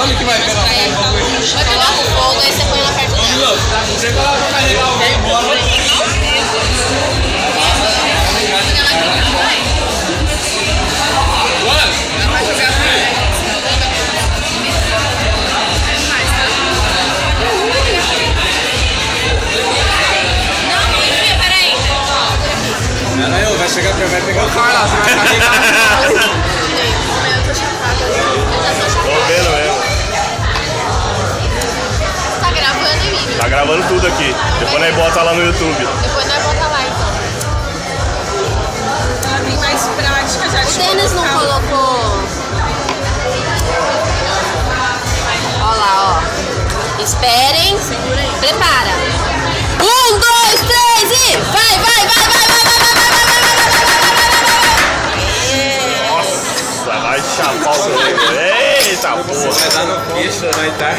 Onde que vai pegar fogo? Vai pegar o fogo, aí você põe lá perto dela. Você vai lá pra carregar alguém, bora. Vai chegar pra vai pegar o cara, você vai carregar. Eu tô chapada. Eu já tô Tô chapada. vendo mesmo. Tá gravando, Emílio? Tá gravando tudo aqui. Depois nós bota lá no YouTube. Depois nós volta lá, então. Ela tem mais prática já. O Denis não colocou... Ó lá, ó. Esperem. Prepara. 1, 2, 3 e... Vai, vai, vai, vai, vai, vai, vai, vai, vai, Nossa, vai chapar o dedo. Eita porra. Vai dar no queixo, vai estar.